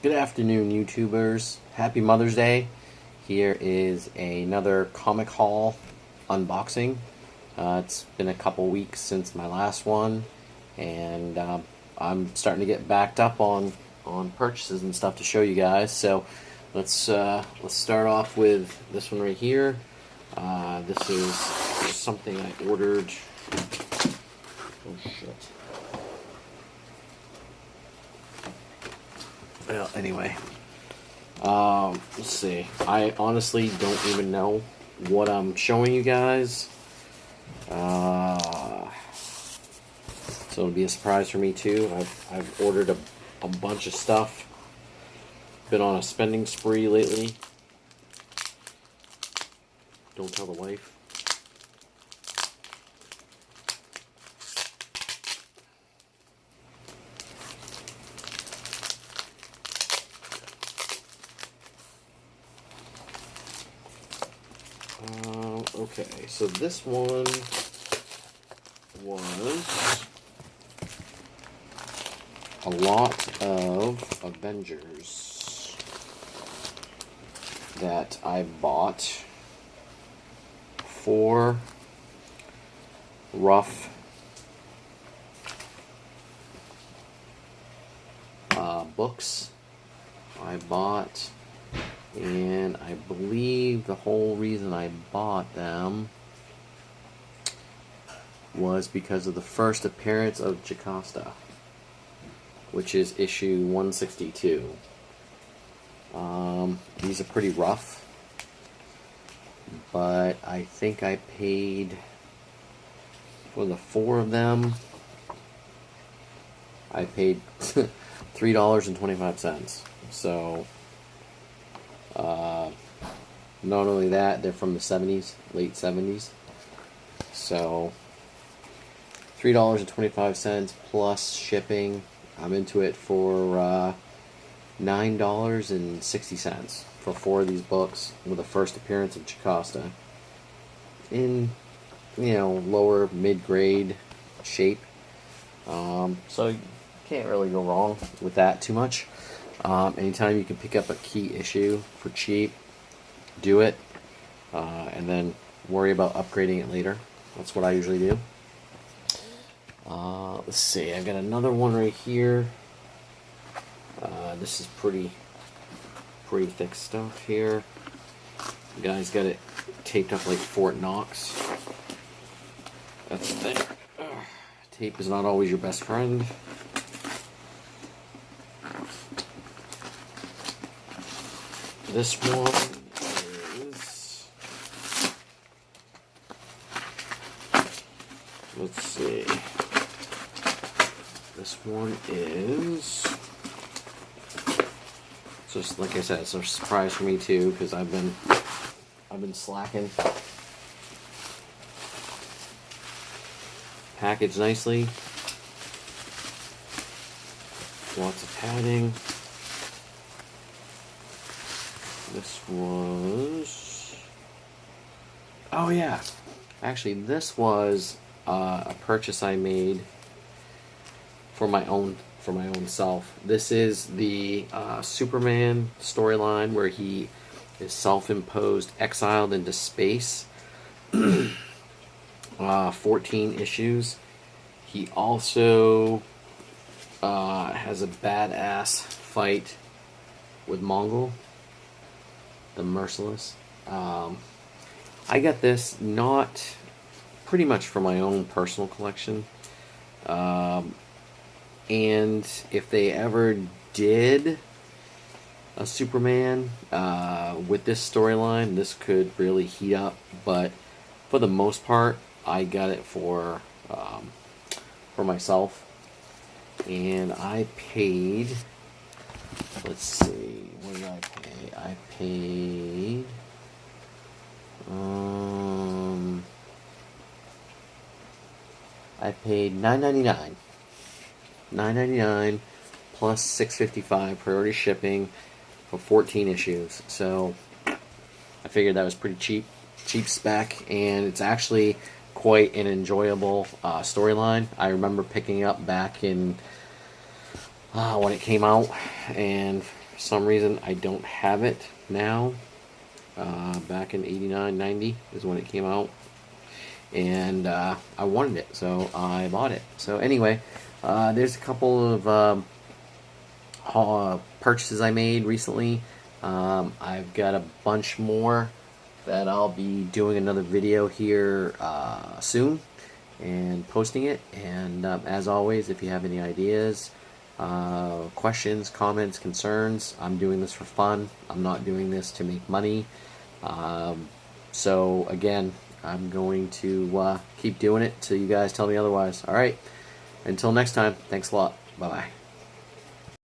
Good afternoon, YouTubers. Happy Mother's Day. Here is another comic haul unboxing. It's been a couple weeks since my last one, and I'm starting to get backed up on purchases and stuff to show you guys. So let's start off with this one right here. This is something I ordered. Oh shit. Well, anyway, let's see. I honestly don't even know what I'm showing you guys. So it'll be a surprise for me too. I've ordered a bunch of stuff. Been on a spending spree lately. Don't tell the wife. Okay, so this one was a lot of Avengers that I bought for rough books I bought. And I believe the whole reason I bought them was because of the first appearance of Jocasta, which is issue 162. These are pretty rough, but I think I paid for the 4 of them. I paid $3.25. So not only that, they're from the 70s, late 70s. So $3.25 plus shipping. I'm into it for $9.60 for 4 of these books with the first appearance of Jocasta in, lower mid-grade shape. So you can't really go wrong with that too much. Anytime you can pick up a key issue for cheap, do it, and then worry about upgrading it later. That's what I usually do. Let's see, I've got another one right here. This is pretty thick stuff here. The guy's got it taped up like Fort Knox. That's the thing. Tape is not always your best friend. This one is, let's see, this one is, just like I said, it's a surprise for me too, because I've been slacking. Packaged nicely, lots of padding. This was, oh yeah, actually this was a purchase I made for my own self. This is the Superman storyline where he is self-imposed, exiled into space. 14 issues. He also has a badass fight with Mongul the Merciless. I got this not pretty much for my own personal collection. And if they ever did a Superman with this storyline, this could really heat up. But for the most part, I got it for myself. And I paid, let's see, what did I pay? I paid $9.99. $9.99 plus $6.55 priority shipping for 14 issues. So I figured that was pretty cheap spec, and it's actually quite an enjoyable storyline. I remember picking up back in when it came out, and some reason I don't have it now. Back in 89, 90 is when it came out. And I wanted it, so I bought it. So anyway, there's a couple of purchases I made recently. I've got a bunch more that I'll be doing another video here soon and posting it. And as always, if you have any ideas, questions, comments, concerns, I'm doing this for fun. I'm not doing this to make money. So again, I'm going to keep doing it till you guys tell me otherwise. All right, until next time, thanks a lot. Bye-bye.